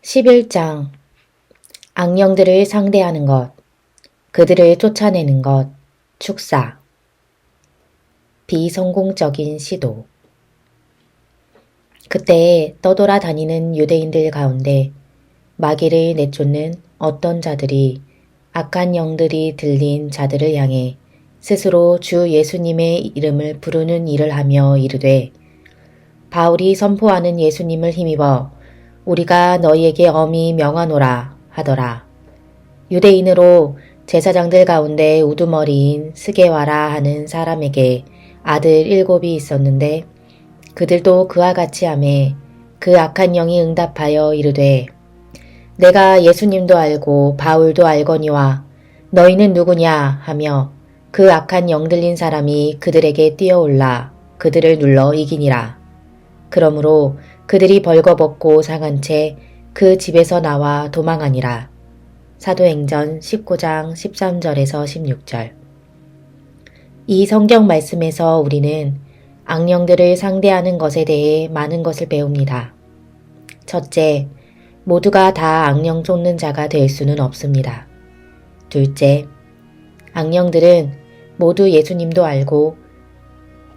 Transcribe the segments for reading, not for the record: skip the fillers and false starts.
11장 악령들을 상대하는 것, 그들을 쫓아내는 것, 축사 비성공적인 시도 그때 떠돌아다니는 유대인들 가운데 마귀를 내쫓는 어떤 자들이 악한 영들이 들린 자들을 향해 스스로 주 예수님의 이름을 부르는 일을 하며 이르되 바울이 선포하는 예수님을 힘입어 우리가 너희에게 엄히 명하노라 하더라. 유대인으로 제사장들 가운데 우두머리인 스게와라 하는 사람에게 아들 7이 있었는데 그들도 그와 같이 하매 그 악한 영이 응답하여 이르되 내가 예수님도 알고 바울도 알거니와 너희는 누구냐 하며 그 악한 영 들린 사람이 그들에게 뛰어올라 그들을 눌러 이기니라. 그러므로 그들이 벌거벗고 상한 채 그 집에서 나와 도망하니라. 사도행전 19장 13절에서 16절. 이 성경 말씀에서 우리는 악령들을 상대하는 것에 대해 많은 것을 배웁니다. 첫째, 모두가 다 악령 쫓는 자가 될 수는 없습니다. 둘째, 악령들은 모두 예수님도 알고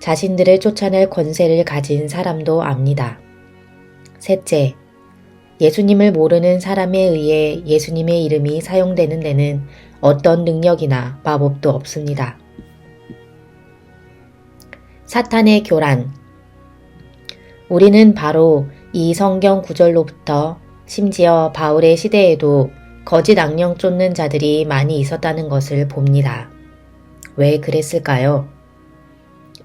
자신들을 쫓아낼 권세를 가진 사람도 압니다. 셋째, 예수님을 모르는 사람에 의해 예수님의 이름이 사용되는 데는 어떤 능력이나 마법도 없습니다. 사탄의 교란. 우리는 바로 이 성경 구절로부터 심지어 바울의 시대에도 거짓 악령 쫓는 자들이 많이 있었다는 것을 봅니다. 왜 그랬을까요?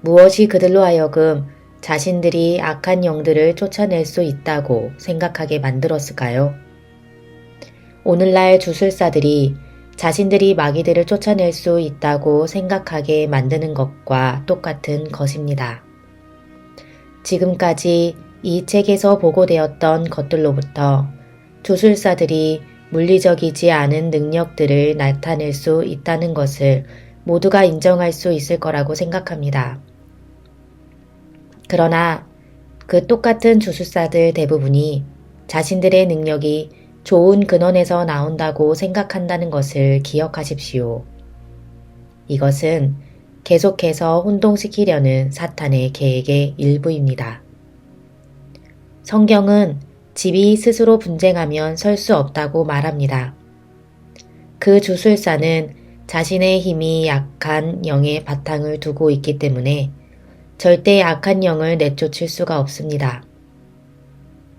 무엇이 그들로 하여금 자신들이 악한 영들을 쫓아낼 수 있다고 생각하게 만들었을까요? 오늘날 주술사들이 자신들이 마귀들을 쫓아낼 수 있다고 생각하게 만드는 것과 똑같은 것입니다. 지금까지 이 책에서 보고되었던 것들로부터 주술사들이 물리적이지 않은 능력들을 나타낼 수 있다는 것을 모두가 인정할 수 있을 거라고 생각합니다. 그러나 그 똑같은 주술사들 대부분이 자신들의 능력이 좋은 근원에서 나온다고 생각한다는 것을 기억하십시오. 이것은 계속해서 혼동시키려는 사탄의 계획의 일부입니다. 성경은 집이 스스로 분쟁하면 설 수 없다고 말합니다. 그 주술사는 자신의 힘이 약한 영의 바탕을 두고 있기 때문에 절대 악한 영을 내쫓을 수가 없습니다.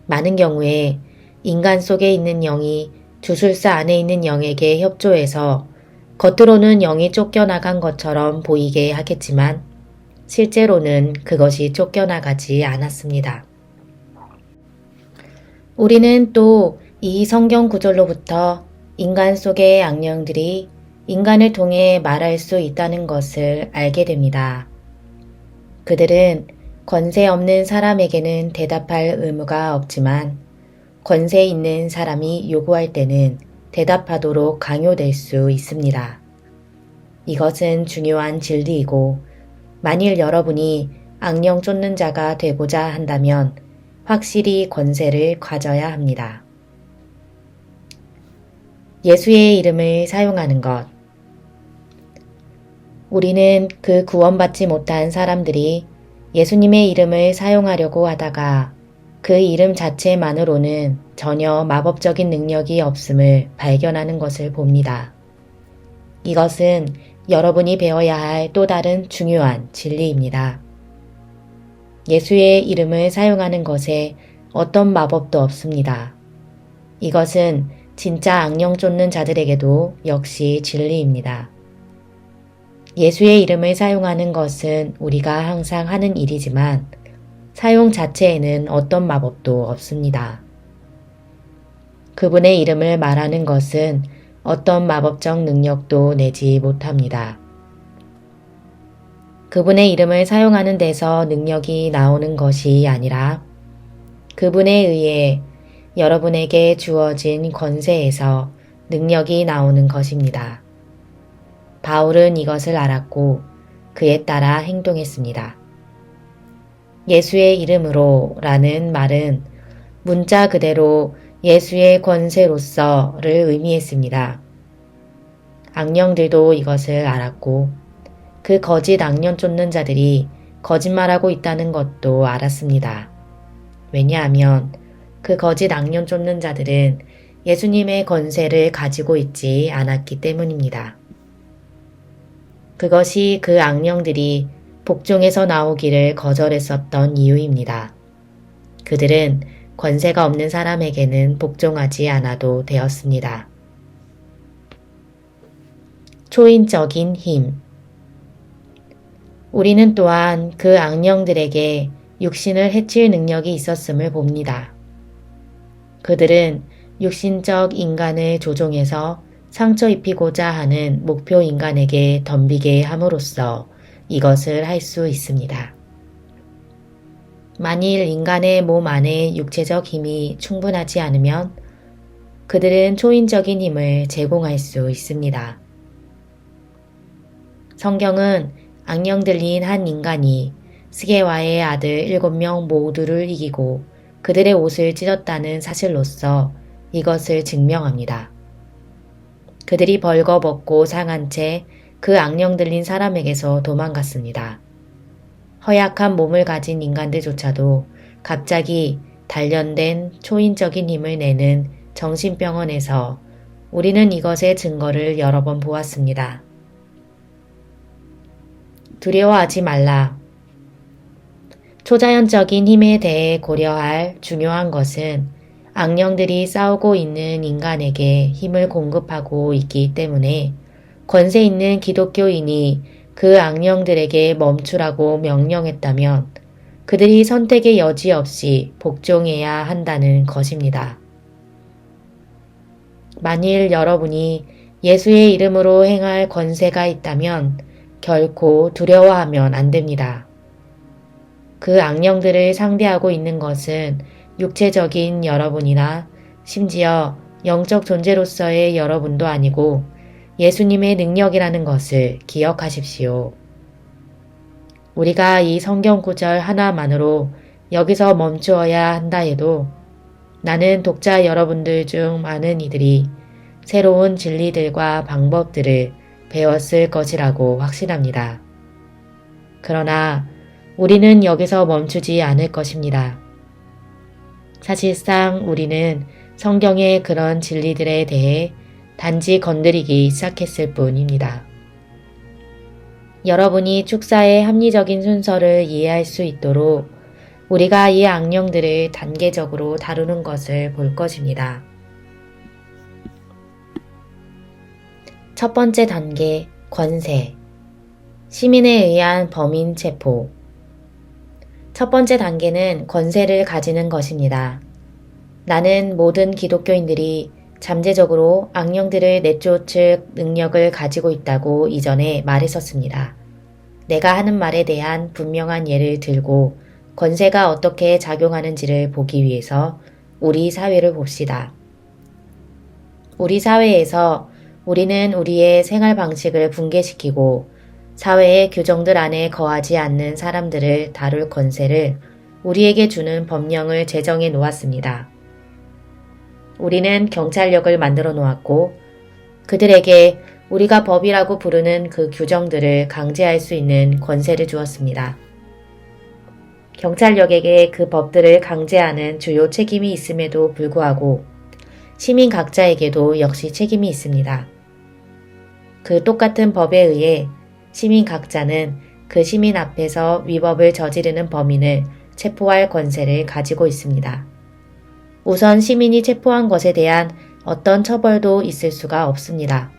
많은 경우에 인간 속에 있는 영이 주술사 안에 있는 영에게 협조해서 겉으로는 영이 쫓겨나간 것처럼 보이게 하겠지만 실제로는 그것이 쫓겨나가지 않았습니다. 우리는 또 이 성경 구절로부터 인간 속의 악령들이 인간을 통해 말할 수 있다는 것을 알게 됩니다. 그들은 권세 없는 사람에게는 대답할 의무가 없지만 권세 있는 사람이 요구할 때는 대답하도록 강요될 수 있습니다. 이것은 중요한 진리이고 만일 여러분이 악령 쫓는 자가 되고자 한다면 확실히 권세를 가져야 합니다. 예수의 이름을 사용하는 것. 우리는 그 구원받지 못한 사람들이 예수님의 이름을 사용하려고 하다가 그 이름 자체만으로는 전혀 마법적인 능력이 없음을 발견하는 것을 봅니다. 이것은 여러분이 배워야 할 또 다른 중요한 진리입니다. 예수의 이름을 사용하는 것에 어떤 마법도 없습니다. 이것은 진짜 악령 쫓는 자들에게도 역시 진리입니다. 예수의 이름을 사용하는 것은 우리가 항상 하는 일이지만 사용 자체에는 어떤 마법도 없습니다. 그분의 이름을 말하는 것은 어떤 마법적 능력도 내지 못합니다. 그분의 이름을 사용하는 데서 능력이 나오는 것이 아니라 그분에 의해 여러분에게 주어진 권세에서 능력이 나오는 것입니다. 바울은 이것을 알았고 그에 따라 행동했습니다. 예수의 이름으로 라는 말은 문자 그대로 예수의 권세로서를 의미했습니다. 악령들도 이것을 알았고 그 거짓 악령 쫓는 자들이 거짓말하고 있다는 것도 알았습니다. 왜냐하면 그 거짓 악령 쫓는 자들은 예수님의 권세를 가지고 있지 않았기 때문입니다. 그것이 그 악령들이 복종에서 나오기를 거절했었던 이유입니다. 그들은 권세가 없는 사람에게는 복종하지 않아도 되었습니다. 초인적인 힘. 우리는 또한 그 악령들에게 육신을 해칠 능력이 있었음을 봅니다. 그들은 육신적 인간을 조종해서 상처 입히고자 하는 목표 인간에게 덤비게 함으로써 이것을 할 수 있습니다. 만일 인간의 몸 안에 육체적 힘이 충분하지 않으면 그들은 초인적인 힘을 제공할 수 있습니다. 성경은 악령 들린 한 인간이 스게와의 아들 7명 모두를 이기고 그들의 옷을 찢었다는 사실로서 이것을 증명합니다. 그들이 벌거벗고 상한 채 그 악령 들린 사람에게서 도망갔습니다. 허약한 몸을 가진 인간들조차도 갑자기 단련된 초인적인 힘을 내는 정신병원에서 우리는 이것의 증거를 여러 번 보았습니다. 두려워하지 말라. 초자연적인 힘에 대해 고려할 중요한 것은 악령들이 싸우고 있는 인간에게 힘을 공급하고 있기 때문에 권세 있는 기독교인이 그 악령들에게 멈추라고 명령했다면 그들이 선택의 여지 없이 복종해야 한다는 것입니다. 만일 여러분이 예수의 이름으로 행할 권세가 있다면 결코 두려워하면 안 됩니다. 그 악령들을 상대하고 있는 것은 육체적인 여러분이나 심지어 영적 존재로서의 여러분도 아니고 예수님의 능력이라는 것을 기억하십시오. 우리가 이 성경 구절 하나만으로 여기서 멈추어야 한다 해도 나는 독자 여러분들 중 많은 이들이 새로운 진리들과 방법들을 배웠을 것이라고 확신합니다. 그러나 우리는 여기서 멈추지 않을 것입니다. 사실상 우리는 성경의 그런 진리들에 대해 단지 건드리기 시작했을 뿐입니다. 여러분이 축사의 합리적인 순서를 이해할 수 있도록 우리가 이 악령들을 단계적으로 다루는 것을 볼 것입니다. 첫 번째 단계, 권세. 시민에 의한 범인 체포. 첫 번째 단계는 권세를 가지는 것입니다. 나는 모든 기독교인들이 잠재적으로 악령들을 내쫓을 능력을 가지고 있다고 이전에 말했었습니다. 내가 하는 말에 대한 분명한 예를 들고 권세가 어떻게 작용하는지를 보기 위해서 우리 사회를 봅시다. 우리 사회에서 우리는 우리의 생활 방식을 붕괴시키고 사회의 규정들 안에 거하지 않는 사람들을 다룰 권세를 우리에게 주는 법령을 제정해 놓았습니다. 우리는 경찰력을 만들어 놓았고 그들에게 우리가 법이라고 부르는 그 규정들을 강제할 수 있는 권세를 주었습니다. 경찰력에게 그 법들을 강제하는 주요 책임이 있음에도 불구하고 시민 각자에게도 역시 책임이 있습니다. 그 똑같은 법에 의해 시민 각자는 그 시민 앞에서 위법을 저지르는 범인을 체포할 권세를 가지고 있습니다. 우선 시민이 체포한 것에 대한 어떤 처벌도 있을 수가 없습니다.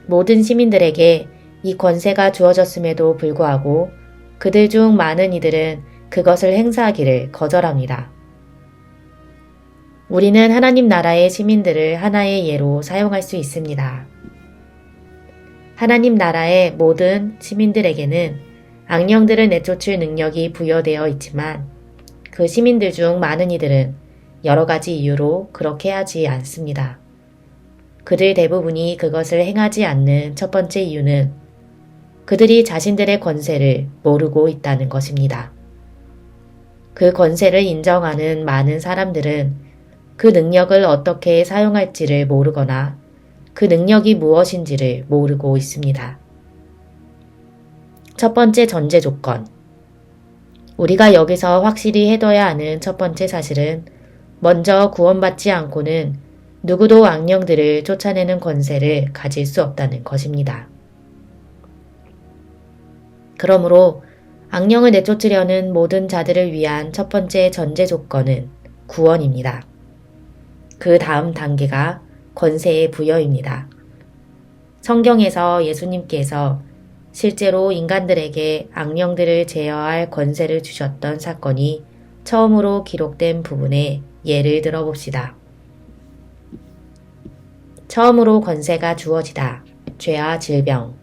모든 시민들에게 이 권세가 주어졌음에도 불구하고 그들 중 많은 이들은 그것을 행사하기를 거절합니다. 우리는 하나님 나라의 시민들을 하나의 예로 사용할 수 있습니다. 하나님 나라의 모든 시민들에게는 악령들을 내쫓을 능력이 부여되어 있지만 그 시민들 중 많은 이들은 여러 가지 이유로 그렇게 하지 않습니다. 그들 대부분이 그것을 행하지 않는 첫 번째 이유는 그들이 자신들의 권세를 모르고 있다는 것입니다. 그 권세를 인정하는 많은 사람들은 그 능력을 어떻게 사용할지를 모르거나 그 능력이 무엇인지를 모르고 있습니다. 첫 번째 전제 조건. 우리가 여기서 확실히 해둬야 하는 첫 번째 사실은 먼저 구원받지 않고는 누구도 악령들을 쫓아내는 권세를 가질 수 없다는 것입니다. 그러므로 악령을 내쫓으려는 모든 자들을 위한 첫 번째 전제 조건은 구원입니다. 그 다음 단계가 권세의 부여입니다. 성경에서 예수님께서 실제로 인간들에게 악령들을 제어할 권세를 주셨던 사건이 처음으로 기록된 부분에 예를 들어봅시다. 처음으로 권세가 주어지다. 죄와 질병.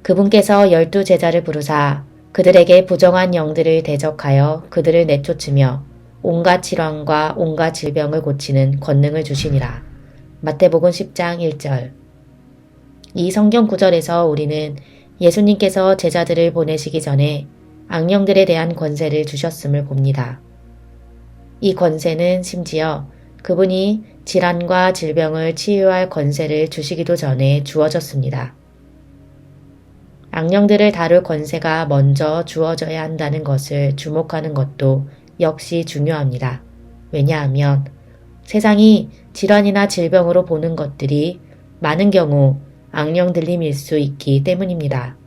그분께서 12제자를 부르사 그들에게 부정한 영들을 대적하여 그들을 내쫓으며 온갖 질환과 온갖 질병을 고치는 권능을 주시니라. 마태복음 10장 1절. 이 성경 구절에서 우리는 예수님께서 제자들을 보내시기 전에 악령들에 대한 권세를 주셨음을 봅니다. 이 권세는 심지어 그분이 질환과 질병을 치유할 권세를 주시기도 전에 주어졌습니다. 악령들을 다룰 권세가 먼저 주어져야 한다는 것을 주목하는 것도 역시 중요합니다. 왜냐하면 세상이 질환이나 질병으로 보는 것들이 많은 경우 악령 들림일 수 있기 때문입니다.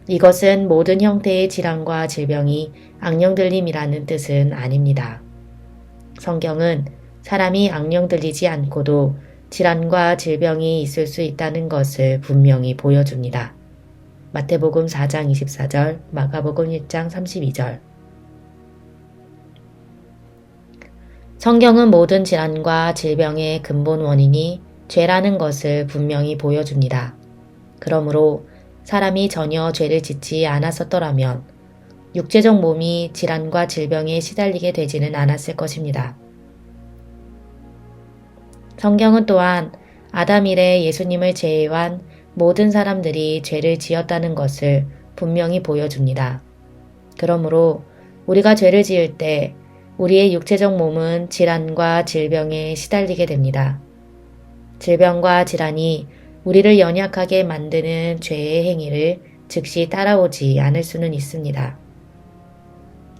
이것은 모든 형태의 질환과 질병이 악령 들림이라는 뜻은 아닙니다. 성경은 사람이 악령 들리지 않고도 질환과 질병이 있을 수 있다는 것을 분명히 보여줍니다. 마태복음 4장 24절, 마가복음 1장 32절. 성경은 모든 질환과 질병의 근본 원인이 죄라는 것을 분명히 보여줍니다. 그러므로 사람이 전혀 죄를 짓지 않았었더라면 육체적 몸이 질환과 질병에 시달리게 되지는 않았을 것입니다. 성경은 또한 아담 이래 예수님을 제외한 모든 사람들이 죄를 지었다는 것을 분명히 보여줍니다. 그러므로 우리가 죄를 지을 때 우리의 육체적 몸은 질환과 질병에 시달리게 됩니다. 질병과 질환이 우리를 연약하게 만드는 죄의 행위를 즉시 따라오지 않을 수는 있습니다.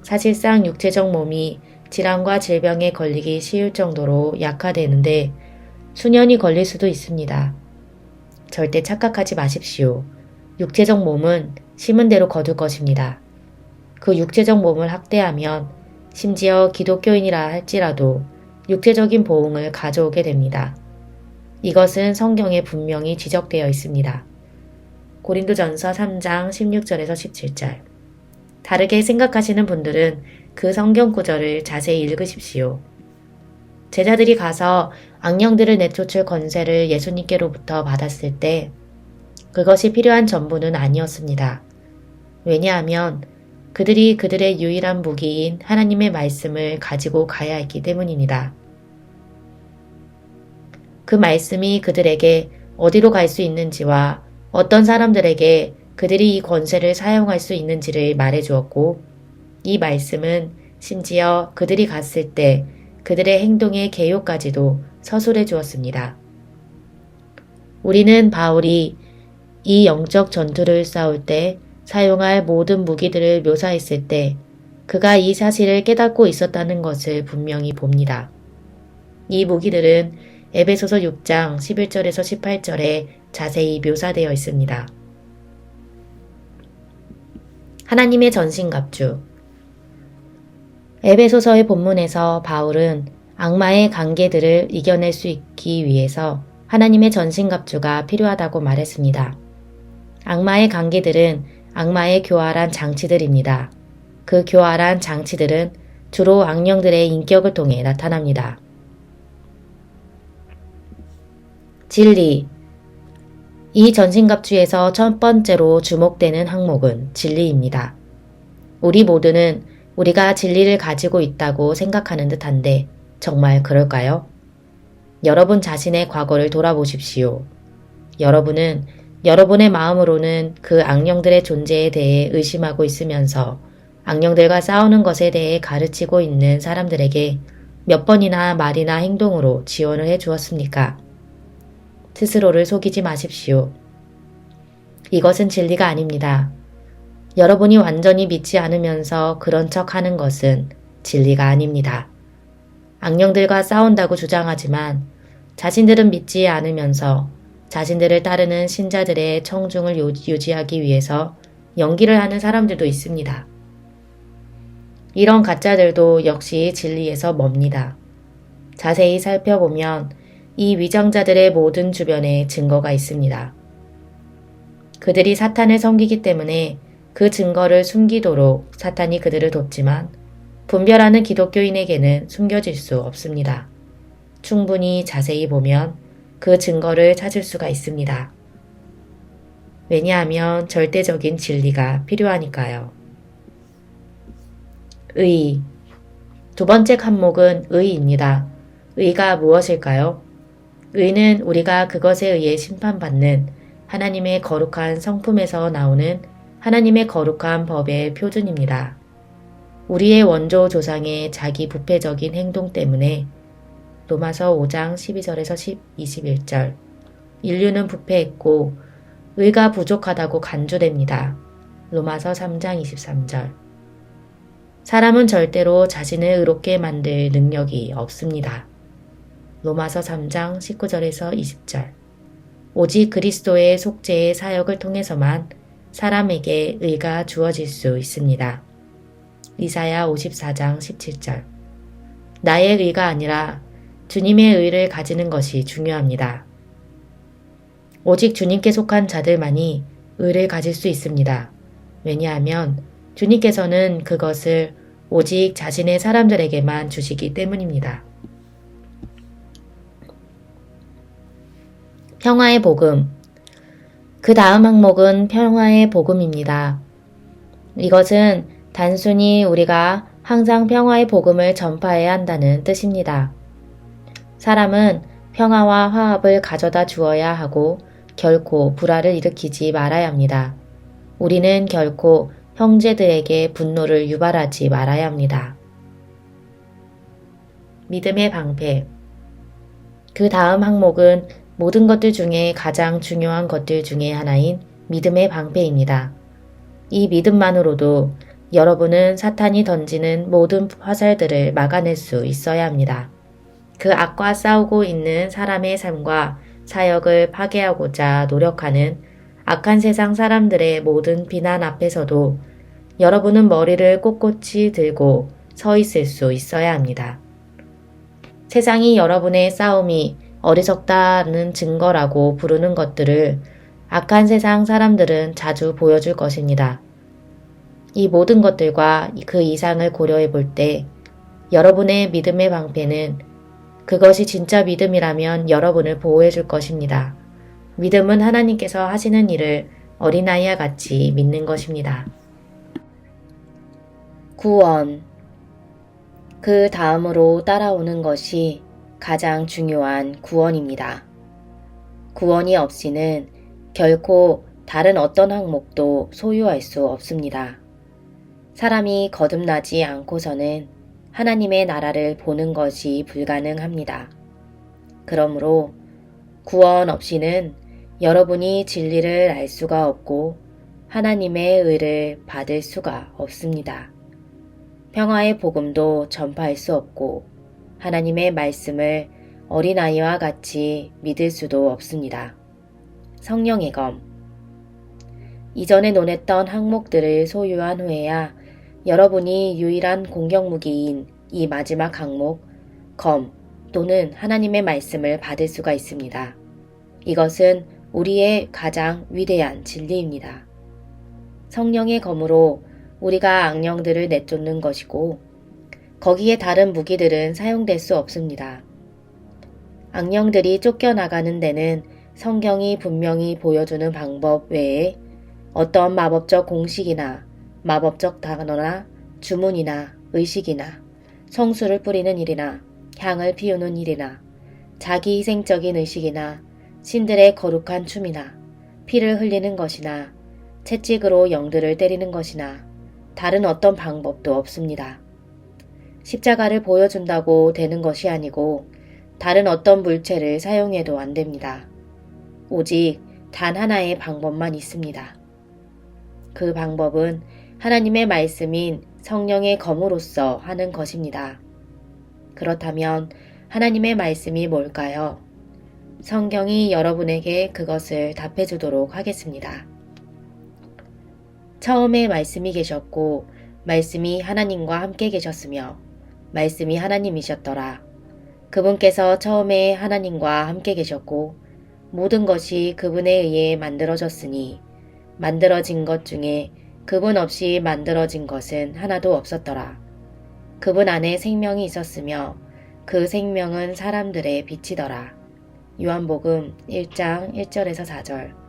사실상 육체적 몸이 질환과 질병에 걸리기 쉬울 정도로 약화되는데 수년이 걸릴 수도 있습니다. 절대 착각하지 마십시오. 육체적 몸은 심은 대로 거둘 것입니다. 그 육체적 몸을 학대하면 심지어 기독교인이라 할지라도 육체적인 보응을 가져오게 됩니다. 이것은 성경에 분명히 지적되어 있습니다. 고린도전서 3장 16절에서 17절. 다르게 생각하시는 분들은 그 성경 구절을 자세히 읽으십시오. 제자들이 가서 악령들을 내쫓을 권세를 예수님께로부터 받았을 때 그것이 필요한 전부는 아니었습니다. 왜냐하면 그들이 그들의 유일한 무기인 하나님의 말씀을 가지고 가야 했기 때문입니다. 그 말씀이 그들에게 어디로 갈 수 있는지와 어떤 사람들에게 그들이 이 권세를 사용할 수 있는지를 말해주었고, 이 말씀은 심지어 그들이 갔을 때 그들의 행동의 개요까지도 서술해 주었습니다. 우리는 바울이 이 영적 전투를 싸울 때 사용할 모든 무기들을 묘사했을 때 그가 이 사실을 깨닫고 있었다는 것을 분명히 봅니다. 이 무기들은 에베소서 6장 11절에서 18절에 자세히 묘사되어 있습니다. 하나님의 전신갑주. 에베소서의 본문에서 바울은 악마의 관계들을 이겨낼 수 있기 위해서 하나님의 전신갑주가 필요하다고 말했습니다. 악마의 관계들은 악마의 교활한 장치들입니다. 그 교활한 장치들은 주로 악령들의 인격을 통해 나타납니다. 진리. 이 전신갑주에서 첫 번째로 주목되는 항목은 진리입니다. 우리 모두는 우리가 진리를 가지고 있다고 생각하는 듯한데 정말 그럴까요? 여러분 자신의 과거를 돌아보십시오. 여러분은 여러분의 마음으로는 그 악령들의 존재에 대해 의심하고 있으면서 악령들과 싸우는 것에 대해 가르치고 있는 사람들에게 몇 번이나 말이나 행동으로 지원을 해 주었습니까? 스스로를 속이지 마십시오. 이것은 진리가 아닙니다. 여러분이 완전히 믿지 않으면서 그런 척 하는 것은 진리가 아닙니다. 악령들과 싸운다고 주장하지만 자신들은 믿지 않으면서 자신들을 따르는 신자들의 청중을 유지하기 위해서 연기를 하는 사람들도 있습니다. 이런 가짜들도 역시 진리에서 멉니다. 자세히 살펴보면 이 위장자들의 모든 주변에 증거가 있습니다. 그들이 사탄을 섬기기 때문에 그 증거를 숨기도록 사탄이 그들을 돕지만 분별하는 기독교인에게는 숨겨질 수 없습니다. 충분히 자세히 보면 그 증거를 찾을 수가 있습니다. 왜냐하면 절대적인 진리가 필요하니까요. 의. 두 번째 칸목은 의입니다. 의가 무엇일까요? 의는 우리가 그것에 의해 심판받는 하나님의 거룩한 성품에서 나오는 하나님의 거룩한 법의 표준입니다. 우리의 원조 조상의 자기 부패적인 행동 때문에 로마서 5장 12절에서 21절 인류는 부패했고 의가 부족하다고 간주됩니다. 로마서 3장 23절 사람은 절대로 자신을 의롭게 만들 능력이 없습니다. 로마서 3장 19절에서 20절 오직 그리스도의 속죄의 사역을 통해서만 사람에게 의가 주어질 수 있습니다. 이사야 54장 17절 나의 의가 아니라 주님의 의를 가지는 것이 중요합니다. 오직 주님께 속한 자들만이 의를 가질 수 있습니다. 왜냐하면 주님께서는 그것을 오직 자신의 사람들에게만 주시기 때문입니다. 평화의 복음. 그 다음 항목은 평화의 복음입니다. 이것은 단순히 우리가 항상 평화의 복음을 전파해야 한다는 뜻입니다. 사람은 평화와 화합을 가져다 주어야 하고 결코 불화를 일으키지 말아야 합니다. 우리는 결코 형제들에게 분노를 유발하지 말아야 합니다. 믿음의 방패. 그 다음 항목은 모든 것들 중에 가장 중요한 것들 중에 하나인 믿음의 방패입니다. 이 믿음만으로도 여러분은 사탄이 던지는 모든 화살들을 막아낼 수 있어야 합니다. 그 악과 싸우고 있는 사람의 삶과 사역을 파괴하고자 노력하는 악한 세상 사람들의 모든 비난 앞에서도 여러분은 머리를 꼿꼿이 들고 서 있을 수 있어야 합니다. 세상이 여러분의 싸움이 어리석다는 증거라고 부르는 것들을 악한 세상 사람들은 자주 보여줄 것입니다. 이 모든 것들과 그 이상을 고려해 볼 때 여러분의 믿음의 방패는 그것이 진짜 믿음이라면 여러분을 보호해 줄 것입니다. 믿음은 하나님께서 하시는 일을 어린아이와 같이 믿는 것입니다. 구원. 그 다음으로 따라오는 것이 가장 중요한 구원입니다. 구원이 없이는 결코 다른 어떤 항목도 소유할 수 없습니다. 사람이 거듭나지 않고서는 하나님의 나라를 보는 것이 불가능합니다. 그러므로 구원 없이는 여러분이 진리를 알 수가 없고 하나님의 의를 받을 수가 없습니다. 평화의 복음도 전파할 수 없고 하나님의 말씀을 어린아이와 같이 믿을 수도 없습니다. 성령의 검. 이전에 논했던 항목들을 소유한 후에야 여러분이 유일한 공격무기인 이 마지막 항목, 검 또는 하나님의 말씀을 받을 수가 있습니다. 이것은 우리의 가장 위대한 진리입니다. 성령의 검으로 우리가 악령들을 내쫓는 것이고 거기에 다른 무기들은 사용될 수 없습니다. 악령들이 쫓겨나가는 데는 성경이 분명히 보여주는 방법 외에 어떤 마법적 공식이나 마법적 단어나 주문이나 의식이나 성수를 뿌리는 일이나 향을 피우는 일이나 자기 희생적인 의식이나 신들의 거룩한 춤이나 피를 흘리는 것이나 채찍으로 영들을 때리는 것이나 다른 어떤 방법도 없습니다. 십자가를 보여준다고 되는 것이 아니고 다른 어떤 물체를 사용해도 안 됩니다. 오직 단 하나의 방법만 있습니다. 그 방법은 하나님의 말씀인 성령의 검으로써 하는 것입니다. 그렇다면 하나님의 말씀이 뭘까요? 성경이 여러분에게 그것을 답해 주도록 하겠습니다. 처음에 말씀이 계셨고 말씀이 하나님과 함께 계셨으며 말씀이 하나님이셨더라. 그분께서 처음에 하나님과 함께 계셨고 모든 것이 그분에 의해 만들어졌으니 만들어진 것 중에 그분 없이 만들어진 것은 하나도 없었더라. 그분 안에 생명이 있었으며 그 생명은 사람들의 빛이더라. 요한복음 1장 1절에서 4절.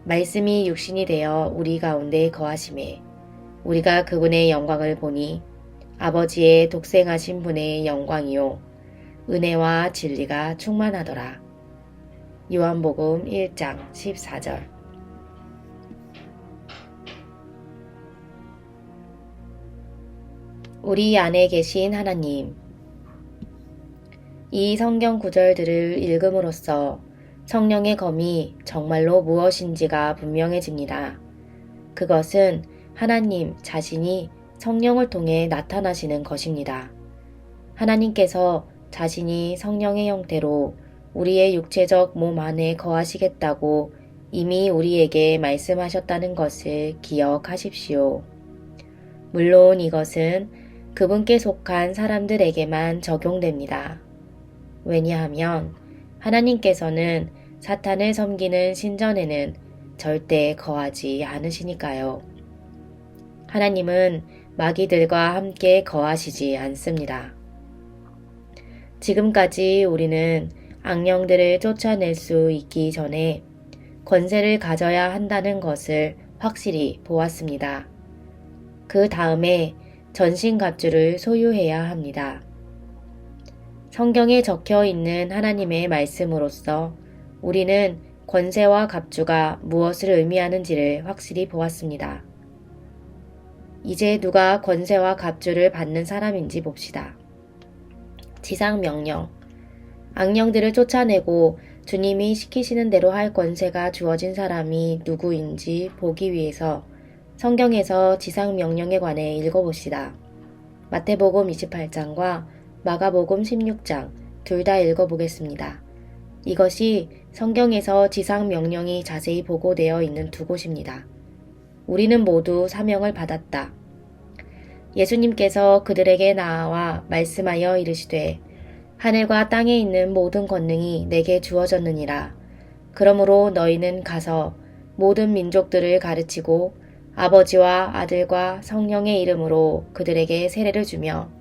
말씀이 육신이 되어 우리 가운데 거하심에 우리가 그분의 영광을 보니 아버지의 독생하신 분의 영광이요 은혜와 진리가 충만하더라. 요한복음 1장 14절. 우리 안에 계신 하나님. 이 성경 구절들을 읽음으로써 성령의 검이 정말로 무엇인지가 분명해집니다. 그것은 하나님 자신이 성령을 통해 나타나시는 것입니다. 하나님께서 자신이 성령의 형태로 우리의 육체적 몸 안에 거하시겠다고 이미 우리에게 말씀하셨다는 것을 기억하십시오. 물론 이것은 그분께 속한 사람들에게만 적용됩니다. 왜냐하면 하나님께서는 사탄을 섬기는 신전에는 절대 거하지 않으시니까요. 하나님은 마귀들과 함께 거하시지 않습니다. 지금까지 우리는 악령들을 쫓아낼 수 있기 전에 권세를 가져야 한다는 것을 확실히 보았습니다. 그 다음에 전신갑주를 소유해야 합니다. 성경에 적혀 있는 하나님의 말씀으로써 우리는 권세와 갑주가 무엇을 의미하는지를 확실히 보았습니다. 이제 누가 권세와 갑주를 받는 사람인지 봅시다. 지상 명령. 악령들을 쫓아내고 주님이 시키시는 대로 할 권세가 주어진 사람이 누구인지 보기 위해서 성경에서 지상 명령에 관해 읽어봅시다. 마태복음 28장과 마가복음 16장 둘 다 읽어보겠습니다. 이것이 성경에서 지상 명령이 자세히 보고되어 있는 두 곳입니다. 우리는 모두 사명을 받았다. 예수님께서 그들에게 나와 말씀하여 이르시되 하늘과 땅에 있는 모든 권능이 내게 주어졌느니라. 그러므로 너희는 가서 모든 민족들을 가르치고 아버지와 아들과 성령의 이름으로 그들에게 세례를 주며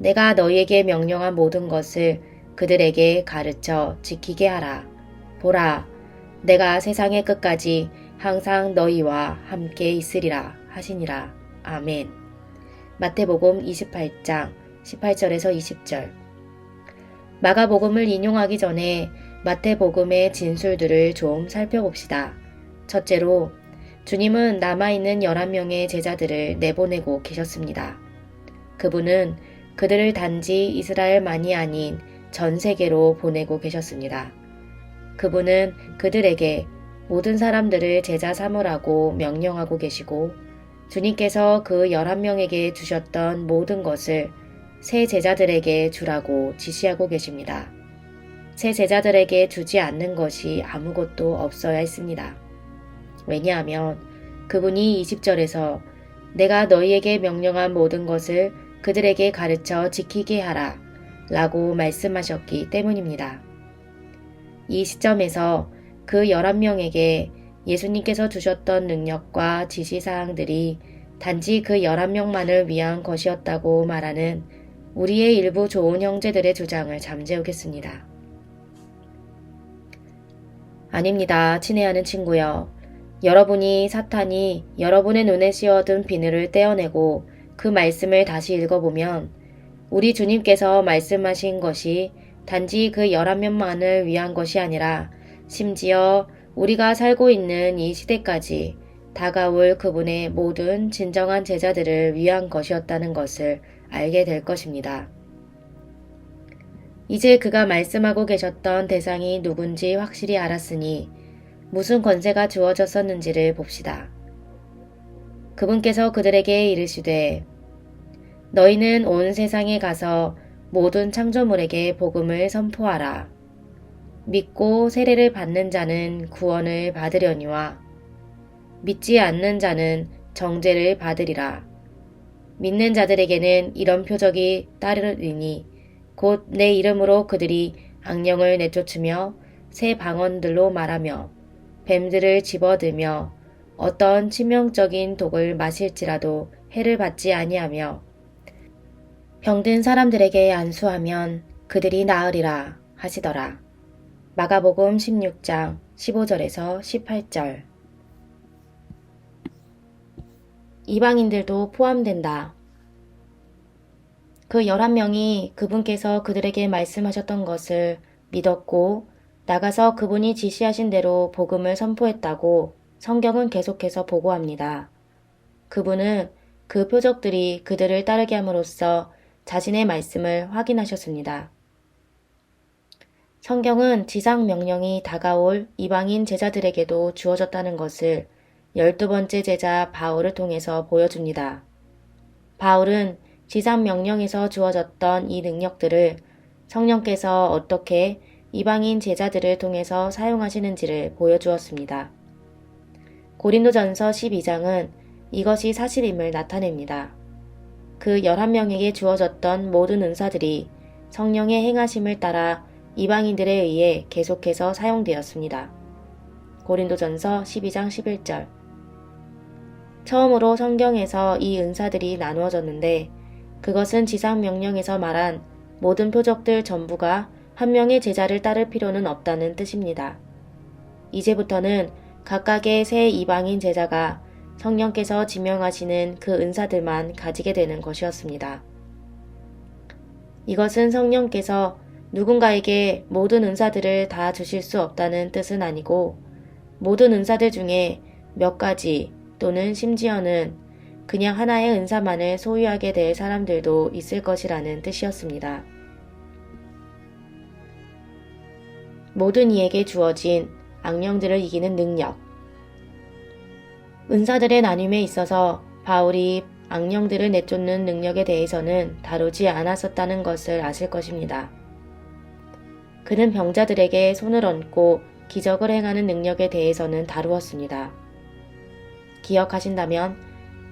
내가 너희에게 명령한 모든 것을 그들에게 가르쳐 지키게 하라. 보라, 내가 세상의 끝까지 항상 너희와 함께 있으리라 하시니라. 아멘. 마태복음 28장 18절에서 20절. 마가복음을 인용하기 전에 마태복음의 진술들을 좀 살펴봅시다. 첫째로 주님은 남아있는 11명의 제자들을 내보내고 계셨습니다. 그분은 그들을 단지 이스라엘만이 아닌 전 세계로 보내고 계셨습니다. 그분은 그들에게 모든 사람들을 제자 삼으라고 명령하고 계시고 주님께서 그 11명에게 주셨던 모든 것을 새 제자들에게 주라고 지시하고 계십니다. 새 제자들에게 주지 않는 것이 아무것도 없어야 했습니다. 왜냐하면 그분이 20절에서 내가 너희에게 명령한 모든 것을 그들에게 가르쳐 지키게 하라 라고 말씀하셨기 때문입니다. 이 시점에서 그 11명에게 예수님께서 주셨던 능력과 지시사항들이 단지 그 11명만을 위한 것이었다고 말하는 우리의 일부 좋은 형제들의 주장을 잠재우겠습니다. 아닙니다, 친애하는 친구여. 여러분이 사탄이 여러분의 눈에 씌워둔 비늘을 떼어내고 그 말씀을 다시 읽어보면 우리 주님께서 말씀하신 것이 단지 그 11명만을 위한 것이 아니라 심지어 우리가 살고 있는 이 시대까지 다가올 그분의 모든 진정한 제자들을 위한 것이었다는 것을 알게 될 것입니다. 이제 그가 말씀하고 계셨던 대상이 누군지 확실히 알았으니 무슨 권세가 주어졌었는지를 봅시다. 그분께서 그들에게 이르시되 너희는 온 세상에 가서 모든 창조물에게 복음을 선포하라. 믿고 세례를 받는 자는 구원을 받으려니와 믿지 않는 자는 정죄를 받으리라. 믿는 자들에게는 이런 표적이 따르리니 곧 내 이름으로 그들이 악령을 내쫓으며 새 방언들로 말하며 뱀들을 집어들며 어떤 치명적인 독을 마실지라도 해를 받지 아니하며 병든 사람들에게 안수하면 그들이 나으리라 하시더라. 마가복음 16장 15절에서 18절. 이방인들도 포함된다. 그 11명이 그분께서 그들에게 말씀하셨던 것을 믿었고 나가서 그분이 지시하신 대로 복음을 선포했다고 성경은 계속해서 보고합니다. 그분은 그 표적들이 그들을 따르게 함으로써 자신의 말씀을 확인하셨습니다. 성경은 지상 명령이 다가올 이방인 제자들에게도 주어졌다는 것을 12번째 제자 바울을 통해서 보여줍니다. 바울은 지상 명령에서 주어졌던 이 능력들을 성령께서 어떻게 이방인 제자들을 통해서 사용하시는지를 보여주었습니다. 고린도전서 12장은 이것이 사실임을 나타냅니다. 그 11명에게 주어졌던 모든 은사들이 성령의 행하심을 따라 이방인들에 의해 계속해서 사용되었습니다. 고린도전서 12장 11절. 처음으로 성경에서 이 은사들이 나누어졌는데 그것은 지상 명령에서 말한 모든 표적들 전부가 한 명의 제자를 따를 필요는 없다는 뜻입니다. 이제부터는 각각의 새 이방인 제자가 성령께서 지명하시는 그 은사들만 가지게 되는 것이었습니다. 이것은 성령께서 누군가에게 모든 은사들을 다 주실 수 없다는 뜻은 아니고 모든 은사들 중에 몇 가지 또는 심지어는 그냥 하나의 은사만을 소유하게 될 사람들도 있을 것이라는 뜻이었습니다. 모든 이에게 주어진 악령들을 이기는 능력. 은사들의 나눔에 있어서 바울이 악령들을 내쫓는 능력에 대해서는 다루지 않았었다는 것을 아실 것입니다. 그는 병자들에게 손을 얹고 기적을 행하는 능력에 대해서는 다루었습니다. 기억하신다면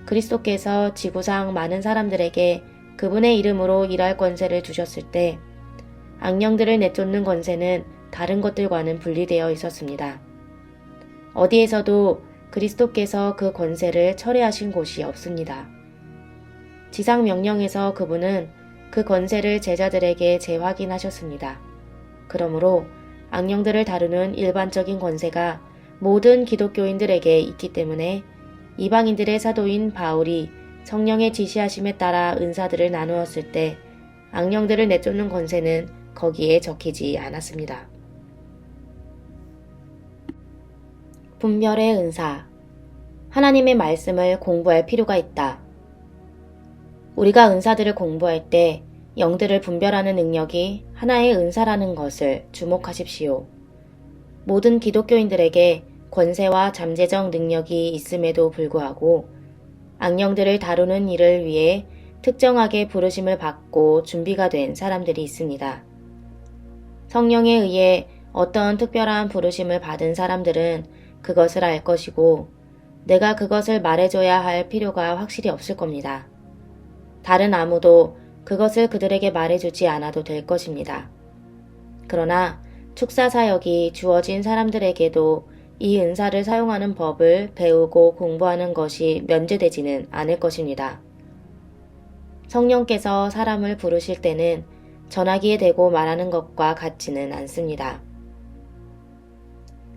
그리스도께서 지구상 많은 사람들에게 그분의 이름으로 일할 권세를 주셨을 때 악령들을 내쫓는 권세는 다른 것들과는 분리되어 있었습니다. 어디에서도 그리스도께서 그 권세를 철회하신 곳이 없습니다. 지상 명령에서 그분은 그 권세를 제자들에게 재확인하셨습니다. 그러므로 악령들을 다루는 일반적인 권세가 모든 기독교인들에게 있기 때문에 이방인들의 사도인 바울이 성령의 지시하심에 따라 은사들을 나누었을 때 악령들을 내쫓는 권세는 거기에 적히지 않았습니다. 분별의 은사. 하나님의 말씀을 공부할 필요가 있다. 우리가 은사들을 공부할 때 영들을 분별하는 능력이 하나의 은사라는 것을 주목하십시오. 모든 기독교인들에게 권세와 잠재적 능력이 있음에도 불구하고 악령들을 다루는 일을 위해 특정하게 부르심을 받고 준비가 된 사람들이 있습니다. 성령에 의해 어떤 특별한 부르심을 받은 사람들은 그것을 알 것이고 내가 그것을 말해줘야 할 필요가 확실히 없을 겁니다. 다른 아무도 그것을 그들에게 말해주지 않아도 될 것입니다. 그러나 축사사역이 주어진 사람들에게도 이 은사를 사용하는 법을 배우고 공부하는 것이 면제되지는 않을 것입니다. 성령께서 사람을 부르실 때는 전화기에 대고 말하는 것과 같지는 않습니다.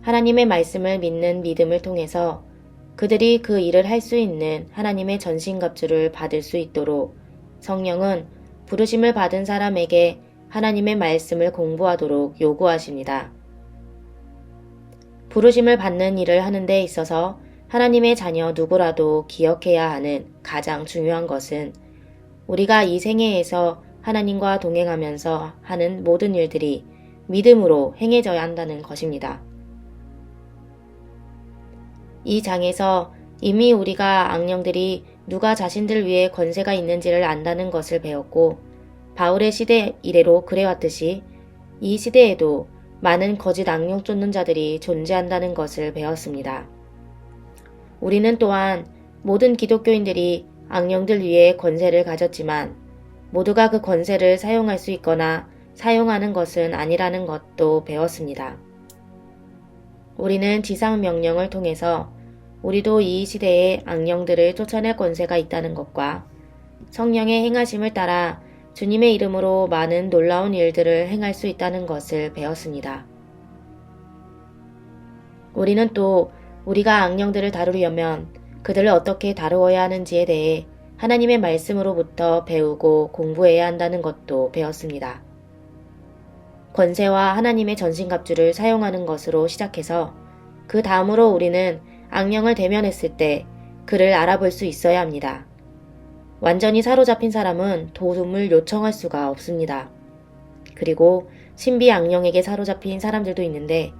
하나님의 말씀을 믿는 믿음을 통해서 그들이 그 일을 할 수 있는 하나님의 전신갑주를 받을 수 있도록 성령은 부르심을 받은 사람에게 하나님의 말씀을 공부하도록 요구하십니다. 부르심을 받는 일을 하는 데 있어서 하나님의 자녀 누구라도 기억해야 하는 가장 중요한 것은 우리가 이 생애에서 하나님과 동행하면서 하는 모든 일들이 믿음으로 행해져야 한다는 것입니다. 이 장에서 이미 우리가 악령들이 누가 자신들 위에 권세가 있는지를 안다는 것을 배웠고, 바울의 시대 이래로 그래왔듯이 이 시대에도 많은 거짓 악령 쫓는 자들이 존재한다는 것을 배웠습니다. 우리는 또한 모든 기독교인들이 악령들 위에 권세를 가졌지만 모두가 그 권세를 사용할 수 있거나 사용하는 것은 아니라는 것도 배웠습니다. 우리는 지상 명령을 통해서 우리도 이 시대에 악령들을 쫓아낼 권세가 있다는 것과 성령의 행하심을 따라 주님의 이름으로 많은 놀라운 일들을 행할 수 있다는 것을 배웠습니다. 우리는 또 우리가 악령들을 다루려면 그들을 어떻게 다루어야 하는지에 대해 하나님의 말씀으로부터 배우고 공부해야 한다는 것도 배웠습니다. 권세와 하나님의 전신갑주를 사용하는 것으로 시작해서 그 다음으로 우리는 악령을 대면했을 때 그를 알아볼 수 있어야 합니다. 완전히 사로잡힌 사람은 도움을 요청할 수가 없습니다. 그리고 신비 악령에게 사로잡힌 사람들도 있는데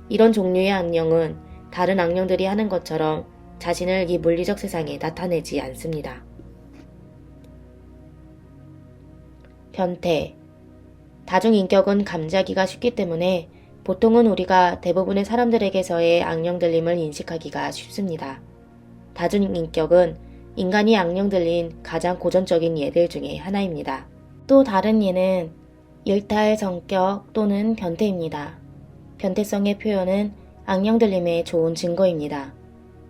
이런 종류의 악령은 다른 악령들이 하는 것처럼 자신을 이 물리적 세상에 나타내지 않습니다. 변태. 다중인격은 감지하기가 쉽기 때문에 보통은 우리가 대부분의 사람들에게서의 악령 들림을 인식하기가 쉽습니다. 다중인격은 인간이 악령 들린 가장 고전적인 예들 중에 하나입니다. 또 다른 예는 일탈 성격 또는 변태입니다. 변태성의 표현은 악령 들림의 좋은 증거입니다.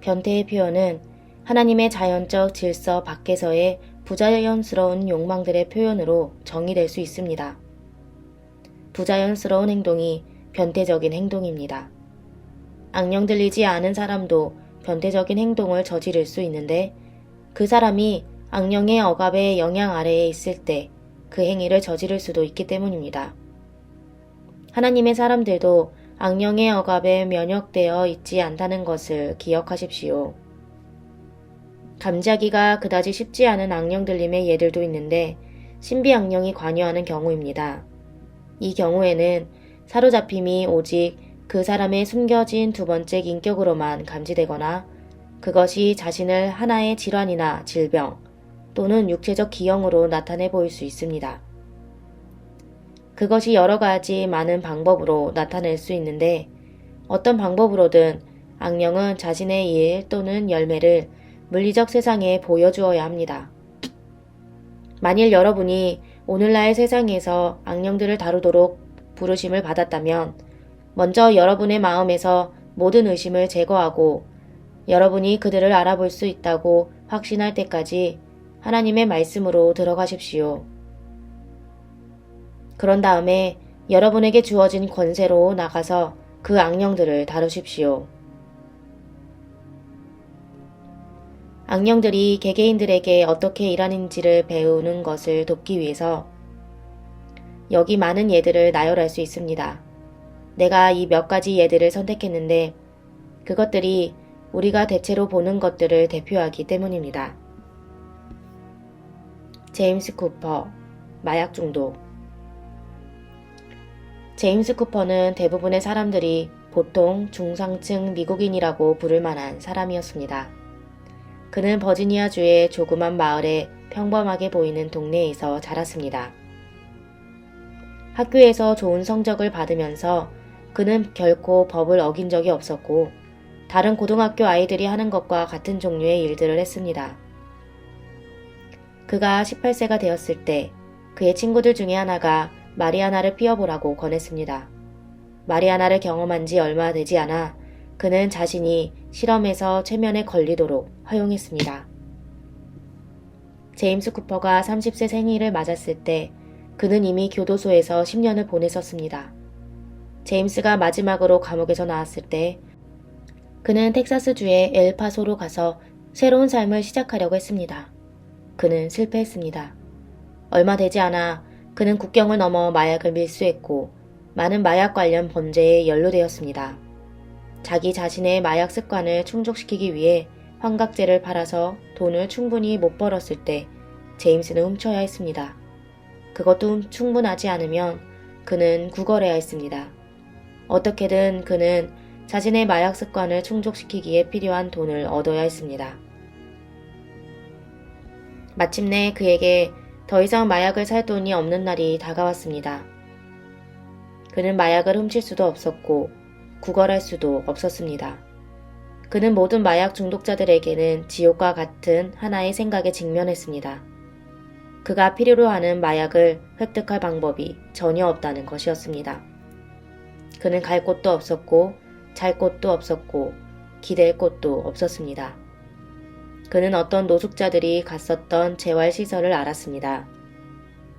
변태의 표현은 하나님의 자연적 질서 밖에서의 부자연스러운 욕망들의 표현으로 정의될 수 있습니다. 부자연스러운 행동이 변태적인 행동입니다. 악령 들리지 않은 사람도 변태적인 행동을 저지를 수 있는데 그 사람이 악령의 억압의 영향 아래에 있을 때 그 행위를 저지를 수도 있기 때문입니다. 하나님의 사람들도 악령의 억압에 면역되어 있지 않다는 것을 기억하십시오. 감지하기가 그다지 쉽지 않은 악령 들림의 예들도 있는데 신비 악령이 관여하는 경우입니다. 이 경우에는 사로잡힘이 오직 그 사람의 숨겨진 두 번째 인격으로만 감지되거나 그것이 자신을 하나의 질환이나 질병 또는 육체적 기형으로 나타내 보일 수 있습니다. 그것이 여러 가지 많은 방법으로 나타낼 수 있는데 어떤 방법으로든 악령은 자신의 일 또는 열매를 물리적 세상에 보여주어야 합니다. 만일 여러분이 오늘날 세상에서 악령들을 다루도록 부르심을 받았다면 먼저 여러분의 마음에서 모든 의심을 제거하고 여러분이 그들을 알아볼 수 있다고 확신할 때까지 하나님의 말씀으로 들어가십시오. 그런 다음에 여러분에게 주어진 권세로 나가서 그 악령들을 다루십시오. 악령들이 개개인들에게 어떻게 일하는지를 배우는 것을 돕기 위해서 여기 많은 예들을 나열할 수 있습니다. 내가 이 몇 가지 예들을 선택했는데 그것들이 우리가 대체로 보는 것들을 대표하기 때문입니다. 제임스 쿠퍼, 마약 중독. 제임스 쿠퍼는 대부분의 사람들이 보통 중상층 미국인이라고 부를 만한 사람이었습니다. 그는 버지니아주의 조그만 마을의 평범하게 보이는 동네에서 자랐습니다. 학교에서 좋은 성적을 받으면서 그는 결코 법을 어긴 적이 없었고 다른 고등학교 아이들이 하는 것과 같은 종류의 일들을 했습니다. 그가 18세가 되었을 때 그의 친구들 중에 하나가 마리아나를 피워보라고 권했습니다. 마리아나를 경험한 지 얼마 되지 않아 그는 자신이 실험에서 최면에 걸리도록 허용했습니다. 제임스 쿠퍼가 30세 생일을 맞았을 때 그는 이미 교도소에서 10년을 보냈었습니다. 제임스가 마지막으로 감옥에서 나왔을 때 그는 텍사스주의 엘파소로 가서 새로운 삶을 시작하려고 했습니다. 그는 실패했습니다. 얼마 되지 않아 그는 국경을 넘어 마약을 밀수했고 많은 마약 관련 범죄에 연루되었습니다. 자기 자신의 마약 습관을 충족시키기 위해 환각제를 팔아서 돈을 충분히 못 벌었을 때 제임스는 훔쳐야 했습니다. 그것도 충분하지 않으면 그는 구걸해야 했습니다. 어떻게든 그는 자신의 마약 습관을 충족시키기에 필요한 돈을 얻어야 했습니다. 마침내 그에게 더 이상 마약을 살 돈이 없는 날이 다가왔습니다. 그는 마약을 훔칠 수도 없었고 구걸할 수도 없었습니다. 그는 모든 마약 중독자들에게는 지옥과 같은 하나의 생각에 직면했습니다. 그가 필요로 하는 마약을 획득할 방법이 전혀 없다는 것이었습니다. 그는 갈 곳도 없었고 잘 곳도 없었고 기댈 곳도 없었습니다. 그는 어떤 노숙자들이 갔었던 재활시설을 알았습니다.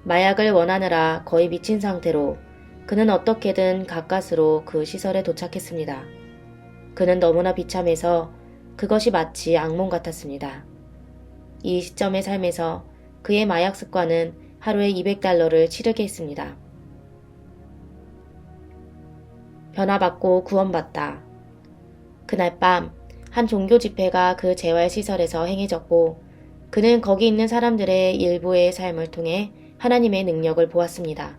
마약을 원하느라 거의 미친 상태로 그는 어떻게든 가까스로 그 시설에 도착했습니다. 그는 너무나 비참해서 그것이 마치 악몽 같았습니다. 이 시점의 삶에서 그의 마약 습관은 하루에 $200를 치르게 했습니다. 변화받고 구원받다. 그날 밤 한 종교 집회가 그 재활시설에서 행해졌고 그는 거기 있는 사람들의 일부의 삶을 통해 하나님의 능력을 보았습니다.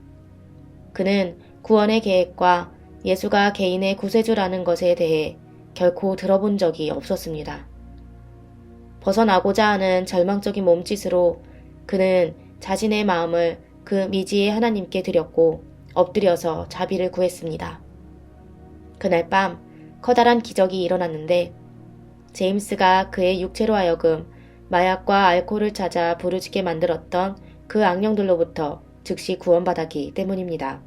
그는 구원의 계획과 예수가 개인의 구세주라는 것에 대해 결코 들어본 적이 없었습니다. 벗어나고자 하는 절망적인 몸짓으로 그는 자신의 마음을 그 미지의 하나님께 드렸고 엎드려서 자비를 구했습니다. 그날 밤 커다란 기적이 일어났는데 제임스가 그의 육체로 하여금 마약과 알코올을 찾아 부르짖게 만들었던 그 악령들로부터 즉시 구원받았기 때문입니다.